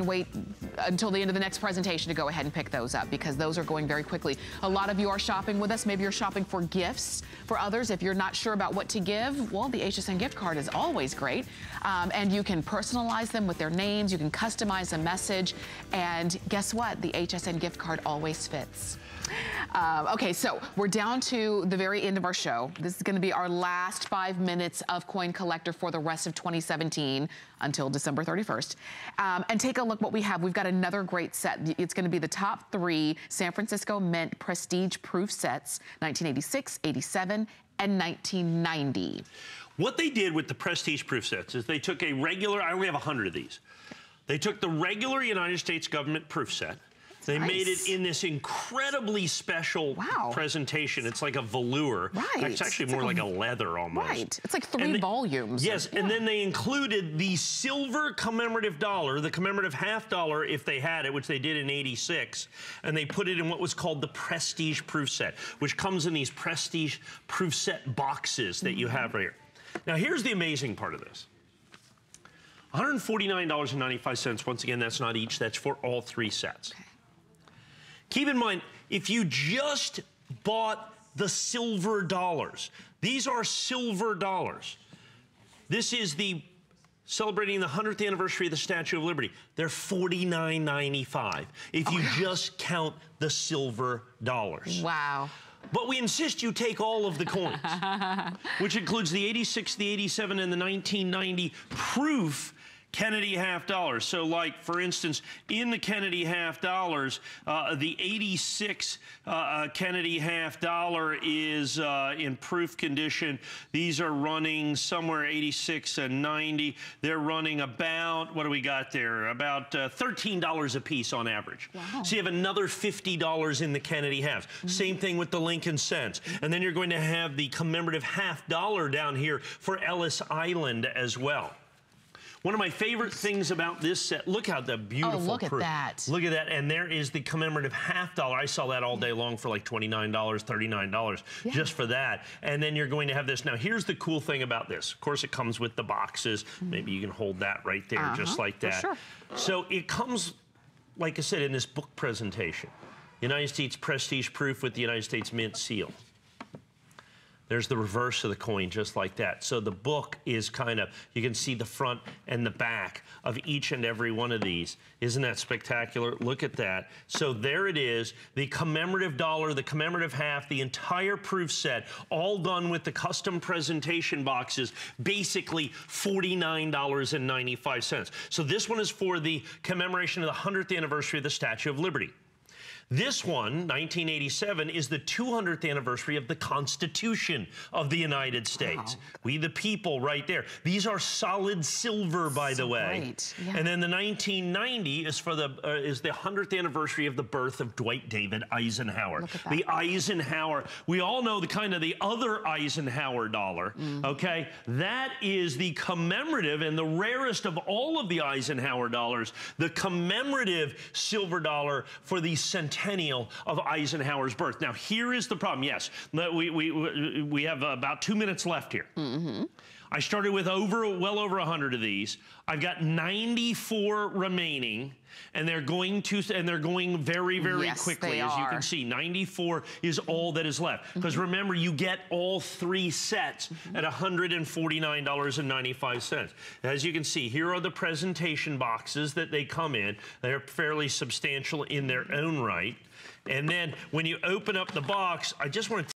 Wait until the end of the next presentation to go ahead and pick those up because those are going very quickly. A lot of you are shopping with us. Maybe you're shopping for gifts. For others, if you're not sure about what to give, well, the HSN gift card is always great. And you can personalize them with their names. You can customize a message. And guess what? The HSN gift card always fits. Okay, so we're down to the very end of our show. This is going to be our last 5 minutes of Coin Collector for the rest of 2017 until December 31st. And take a look what we have. We've got another great set. It's going to be the top 3 San Francisco Mint Prestige Proof sets, 1986, 87, and 1990. What they did with the Prestige Proof sets is they took a regular, I only have 100 of these. They took the regular United States government proof set. They made it in this incredibly special presentation. It's like a velour. Right. It's actually more like a leather almost. Right. It's like 3 volumes. Yes, and then they included the silver commemorative dollar, the commemorative $half if they had it, which they did in '86, and they put it in what was called the Prestige Proof set, which comes in these Prestige Proof set boxes that you have right here. Now, here's the amazing part of this. $149.95. Once again, that's not each. That's for all 3 sets. Okay. Keep in mind, if you just bought the silver dollars, these are silver dollars. This is the celebrating the 100th anniversary of the Statue of Liberty. They're $49.95 if you just count the silver dollars. Wow. But we insist you take all of the coins, which includes the 86, the 87, and the 1990 proof Kennedy $half. So like, for instance, in the Kennedy $half, the 86 Kennedy $half is in proof condition. These are running somewhere 86 and 90. They're running about, what do we got there? About $13 a piece on average. Wow. So you have another $50 in the Kennedy halves. Same thing with the Lincoln cents. And then you're going to have the commemorative $half down here for Ellis Island as well. One of my favorite things about this set, look how the beautiful proof. Look at that. Look at that, and there is the commemorative $half. I saw that all day long for like $29, $39 just for that. And then you're going to have this. Now, here's the cool thing about this. Of course, it comes with the boxes. Maybe you can hold that right there just like that. Sure. So it comes, like I said, in this book presentation. United States Prestige Proof with the United States Mint seal. There's the reverse of the coin, just like that. So the book is kind of, you can see the front and the back of each and every one of these. Isn't that spectacular? Look at that. So there it is, the commemorative dollar, the commemorative half, the entire proof set, all done with the custom presentation boxes, basically $49.95. So this one is for the commemoration of the 100th anniversary of the Statue of Liberty. This one, 1987, is the 200th anniversary of the Constitution of the United States. Wow. We the people right there. These are solid silver, by the way. Great. Yeah. And then the 1990 is for the is the 100th anniversary of the birth of Dwight David Eisenhower. Look at that. The Eisenhower. We all know the kind of the other Eisenhower dollar. Okay, that is the commemorative and the rarest of all of the Eisenhower dollars. The commemorative silver dollar for the centennial of Eisenhower's birth. Now, here is the problem. Yes, we have about 2 minutes left here. I started with well over 100 of these. I've got 94 remaining, and they're going very, very quickly. As you can see, 94 is all that is left. Because remember, you get all 3 sets at $149.95. As you can see, here are the presentation boxes that they come in. They're fairly substantial in their own right. And then when you open up the box, I just want to